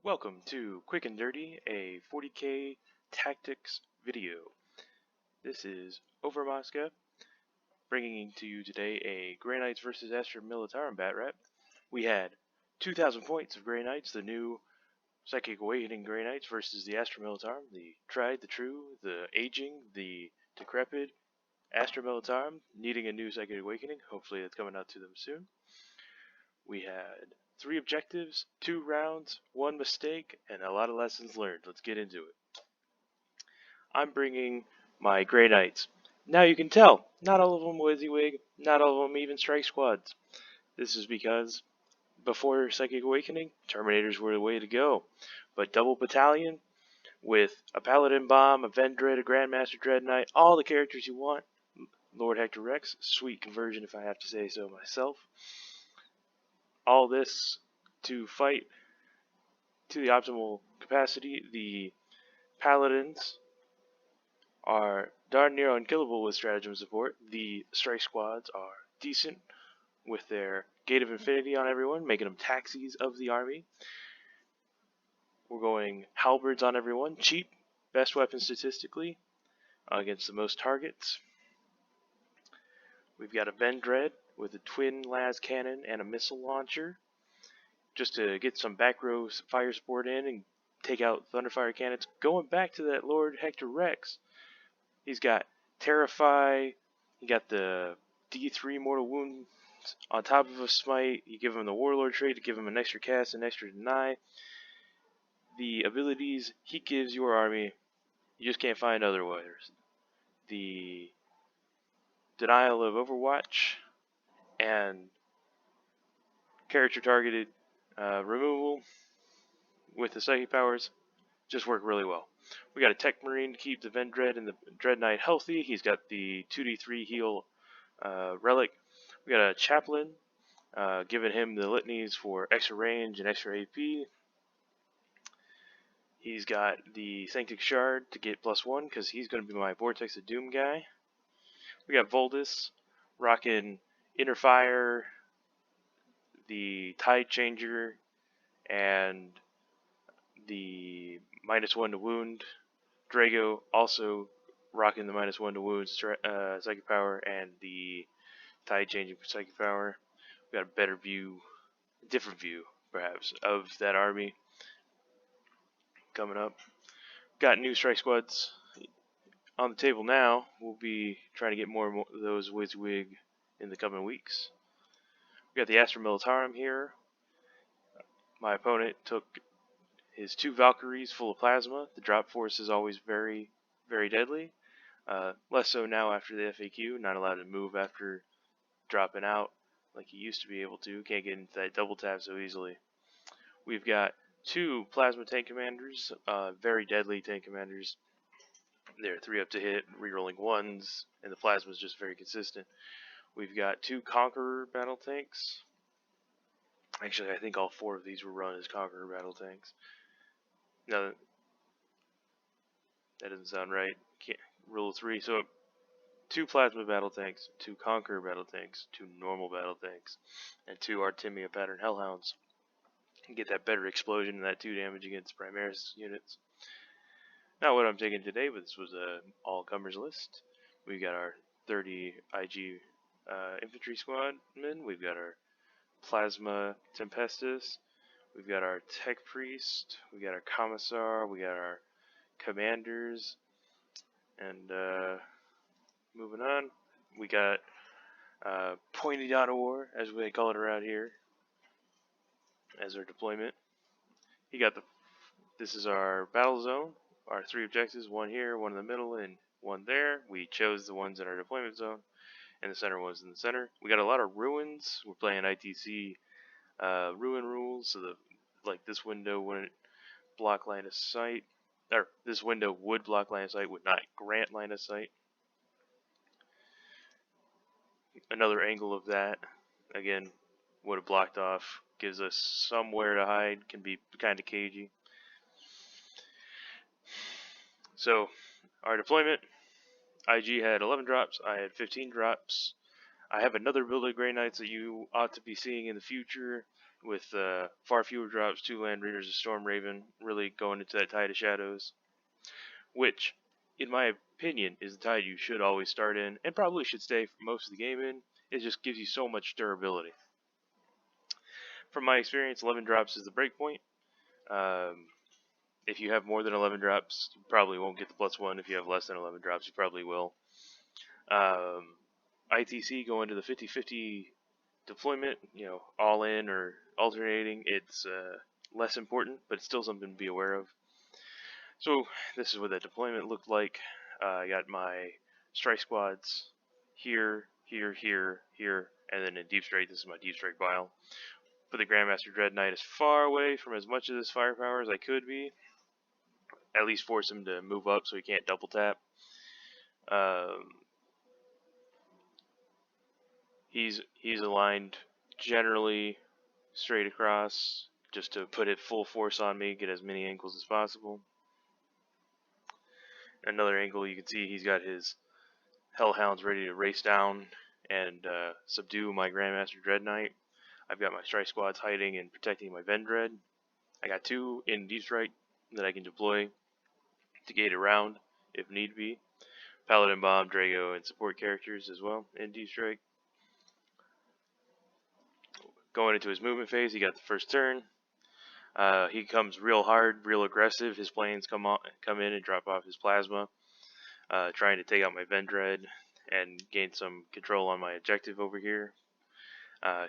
Welcome to Quick and Dirty, a 40k tactics video. This is Over Mosca, bringing to you today a Grey Knights vs. Astra Militarum bat rep. We had 2,000 points of Grey Knights, the new Psychic Awakening Grey Knights versus the Astra Militarum, the tried, the true, the aging, the decrepit Astra Militarum, needing a new Psychic Awakening. Hopefully that's coming out to them soon. We had 3 objectives, 2 rounds, 1 mistake, and a lot of lessons learned. Let's get into it. I'm bringing my Grey Knights. Now you can tell, not all of them WYSIWYG, not all of them even strike squads. This is because before Psychic Awakening, Terminators were the way to go. But double battalion with a Paladin Bomb, a Vendread, a Grandmaster Dread Knight, all the characters you want. Lord Hector Rex, sweet conversion if I have to say so myself. All this to fight to the optimal capacity. The Paladins are darn near unkillable with stratagem support. The strike squads are decent with their Gate of Infinity on everyone, making them taxis of the army. We're going halberds on everyone, cheap, best weapon statistically against the most targets. We've got a Vendread with a twin las cannon and a missile launcher, just to get some back row fire support in and take out Thunderfire cannons. Going back to that Lord Hector Rex, he's got Terrify, he got the D3 Mortal Wounds on top of a Smite. You give him the Warlord trait to give him an extra cast and extra deny. The abilities he gives your army, you just can't find otherwise. The denial of Overwatch and character targeted removal with the psychic powers just work really well. We got a Tech Marine to keep the Vendread and the Dread Knight healthy. He's got the 2d3 heal relic. We got a Chaplain, giving him the litanies for extra range and extra AP. He's got the Sanctic Shard to get +1 because he's going to be my Vortex of Doom guy. We got Voldus rocking Inner Fire, the Tide Changer, and the -1 to wound. Drago also rocking the -1 to wound psychic power and the Tide Changing psychic power. We got a better view, different view perhaps, of that army coming up. Got new strike squads on the table now. We'll be trying to get more and more of those WYSIWYG in the coming weeks. We got the Astra Militarum here. My opponent took his 2 Valkyries full of plasma. The drop force is always very, very deadly. Less so now after the FAQ. Not allowed to move after dropping out like he used to be able to. Can't get into that double tap so easily. We've got 2 plasma tank commanders, very deadly tank commanders. They're 3 up to hit, rerolling 1s, and the plasma is just very consistent. We've got 2 Conqueror battle tanks. Actually, I think all 4 of these were run as Conqueror battle tanks. No, that doesn't sound right. Rule 3. So 2 plasma battle tanks, 2 Conqueror battle tanks, 2 normal battle tanks, and 2 Artemia pattern Hellhounds. And get that better explosion and that 2 damage against Primaris units. Not what I'm taking today, but this was a all-comers list. We've got our 30 IG infantry squadmen. We've got our Plasma Tempestus. We've got our Tech Priest. We got our Commissar. We got our Commanders. And moving on, we got Pointy Dot of War, as we call it around here, as our deployment. This is our battle zone. Our 3 objectives, 1 here, 1 in the middle, and 1 there. We chose the ones in our deployment zone, and the center ones in the center. We got a lot of ruins. We're playing ITC ruin rules, so this window wouldn't block line of sight, or this window would block line of sight, would not grant line of sight. Another angle of that, again, would have blocked off, gives us somewhere to hide, can be kind of cagey. So, our deployment, IG had 11 drops, I had 15 drops. I have another build of Grey Knights that you ought to be seeing in the future. with far fewer drops, 2 Land Raiders, a Storm Raven, really going into that Tide of Shadows, which, in my opinion, is the tide you should always start in, and probably should stay for most of the game in. It just gives you so much durability. From my experience, 11 drops is the breakpoint. If you have more than 11 drops, you probably won't get the +1. If you have less than 11 drops, you probably will. ITC going to the 50-50 deployment, all in or alternating, it's less important, but it's still something to be aware of. So this is what that deployment looked like. I got my strike squads here, here, here, here, and then in deep strike, this is my deep strike pile. Put the Grandmaster Dread Knight as far away from as much of this firepower as I could be. At least force him to move up so he can't double tap. He's aligned generally straight across, just to put it full force on me, get as many angles as possible. Another angle, you can see he's got his Hellhounds ready to race down and subdue my Grandmaster Dread Knight. I've got my strike squads hiding and protecting my Vendread. I got 2 in deep strike that I can deploy to gate around if need be. Paladin Bomb, Drago, and support characters as well in deep strike. Going into his movement phase, he got the first turn. He comes real hard, real aggressive. His planes come in and drop off his plasma, trying to take out my Vendread and gain some control on my objective over here.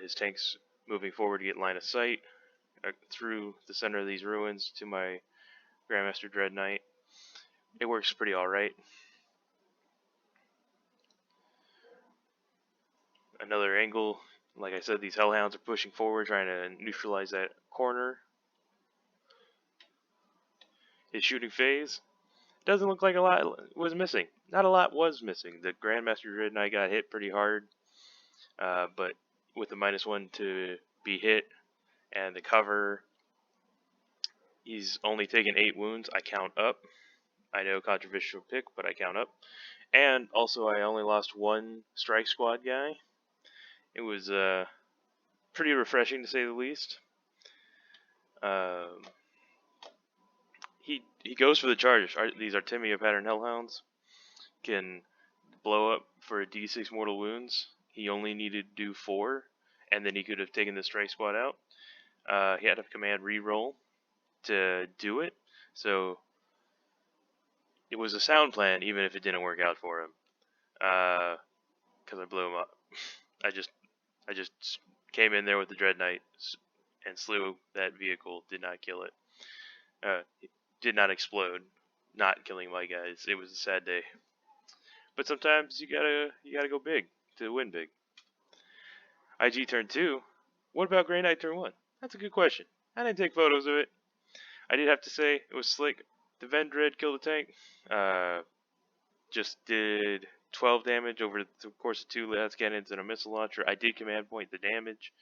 His tanks moving forward to get line of sight through the center of these ruins to my Grandmaster Dread Knight. It works pretty alright. Another angle, like I said, these Hellhounds are pushing forward, trying to neutralize that corner. His shooting phase doesn't look like a lot was missing. Not a lot was missing. The Grandmaster Dread Knight got hit pretty hard, but with the -1 to be hit and the cover, he's only taken 8 wounds. I count up. I know, controversial pick, but I count up. And also, I only lost 1 strike squad guy. It was pretty refreshing, to say the least. He goes for the charge. These Artemia pattern Hellhounds can blow up for a D6 mortal wounds. He only needed to do 4, and then he could have taken the strike squad out. He had to command reroll to do it, so it was a sound plan, even if it didn't work out for him. Because I blew him up. I just came in there with the Dread Knight and slew that vehicle. Did not kill it. It did not explode. Not killing my guys. It was a sad day. But sometimes you gotta go big to win big. IG turn 2. What about Grey Knight turn 1? That's a good question. I didn't take photos of it. I did have to say it was slick. The Vendread killed the tank. Just did 12 damage over the course of 2 lance cannons and a missile launcher. I did command point the damage.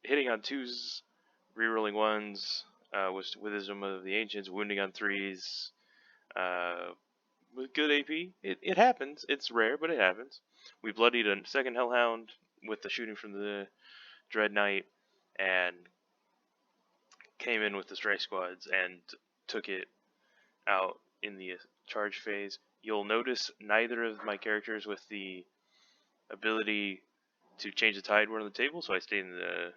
Hitting on 2s, rerolling 1s, was Wisdom of the Ancients, wounding on 3s, with good AP. It happens. It's rare, but it happens. We bloodied a second Hellhound with the shooting from the Dread Knight, and came in with the strike squads and took it out in the charge phase. You'll notice neither of my characters with the ability to change the tide were on the table, so I stayed in the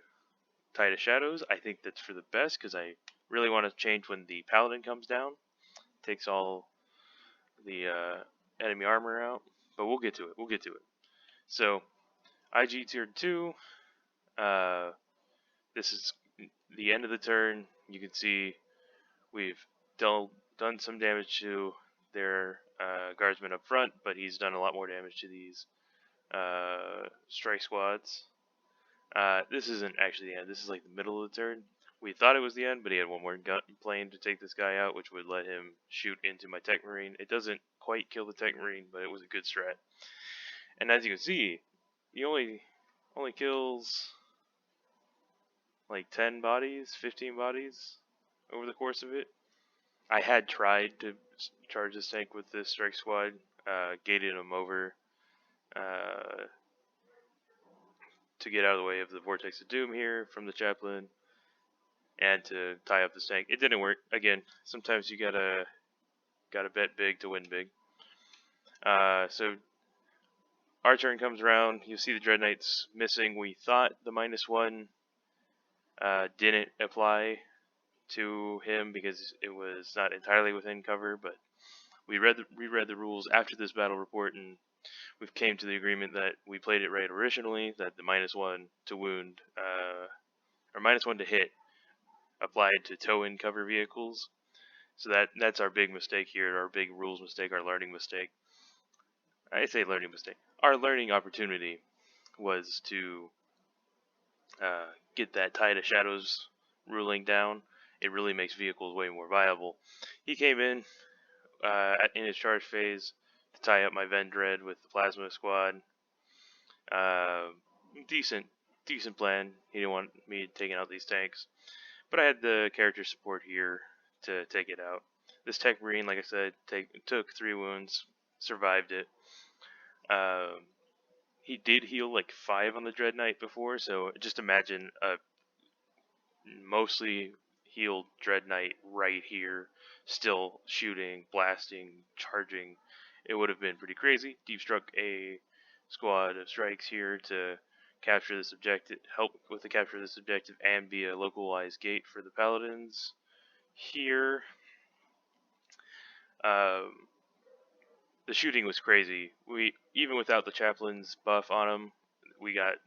Tide of Shadows. I think that's for the best, because I really want to change when the Paladin comes down. Takes all the enemy armor out, but we'll get to it. So, IG tier 2, this is the end of the turn. You can see we've done some damage to their guardsmen up front, but he's done a lot more damage to these strike squads. This isn't actually the end. This is like the middle of the turn. We thought it was the end, but he had one more plane to take this guy out, which would let him shoot into my Tech Marine. It doesn't quite kill the Tech Marine, but it was a good strat. And as you can see, he only kills like 10 bodies, 15 bodies over the course of it. I had tried to charge this tank with this strike squad, gated him over, to get out of the way of the Vortex of Doom here from the Chaplain and to tie up this tank. It didn't work. Again, sometimes you gotta bet big to win big. So our turn comes around. You see the Dread Knights missing. We thought the -1 didn't apply to him because it was not entirely within cover, but we reread the rules after this battle report, and we've came to the agreement that we played it right originally, that the -1 to wound, or -1 to hit applied to tow-in cover vehicles. So that's our big mistake here, our big rules mistake, our learning mistake. I say learning mistake. Our learning opportunity was to get that Tide of Shadows ruling down. It really makes vehicles way more viable. He came in his charge phase to tie up my Vendread with the Plasma Squad. Decent plan. He didn't want me taking out these tanks, but I had the character support here to take it out. This Tech Marine, like I said, took 3 wounds, survived it. He did heal like 5 on the Dread Knight before, so just imagine a mostly healed Dread Knight right here, still shooting, blasting, charging. It would have been pretty crazy. Deep struck a squad of strikes here to capture this objective, help with the capture of this objective, and be a localized gate for the Paladins here. The shooting was crazy. We, even without the Chaplain's buff on him, we got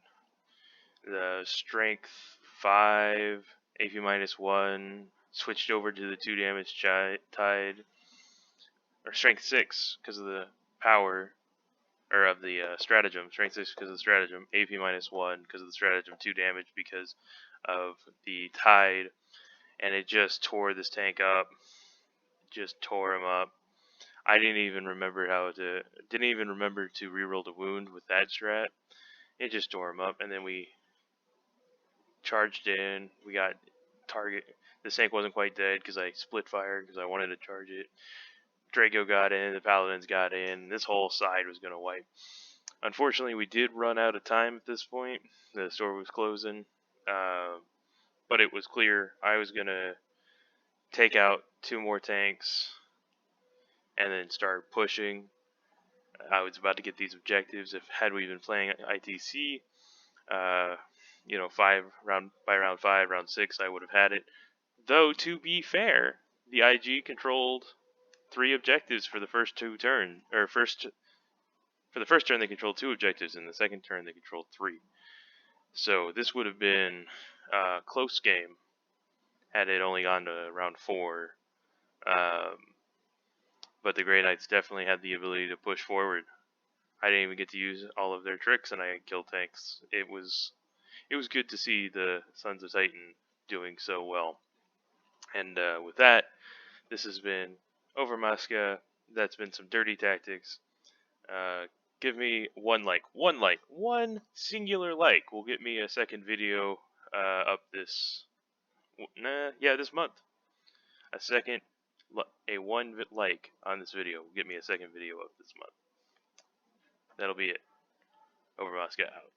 the strength 5, AP -1, switched over to the 2 damage Tide, or strength 6 because of the power, or of the stratagem, strength 6 because of the stratagem, AP -1 because of the stratagem, 2 damage because of the Tide, and it just tore this tank up, just tore him up. I didn't even remember to reroll the wound with that strat. It just tore him up, and then we charged in. We got target. The tank wasn't quite dead because I split fired because I wanted to charge it. Draco got in, the Paladins got in. This whole side was gonna wipe. Unfortunately, we did run out of time at this point. The store was closing, but it was clear I was gonna take out 2 more tanks and then start pushing. I was about to get these objectives. Had we been playing ITC, by round 5, round 6, I would have had it. Though to be fair, the IG controlled 3 objectives for the first 2 turns, or for the first turn they controlled 2 objectives, and the second turn they controlled 3. So this would have been a close game had it only gone to round 4. But the Grey Knights definitely had the ability to push forward. I didn't even get to use all of their tricks, and I killed tanks. It was good to see the Sons of Titan doing so well. And with that, this has been Overmaska. That's been some dirty tactics. Give me one singular like will get me a second video up this month. One like on this video will get me a second video up this month. That'll be it. Overmaska out.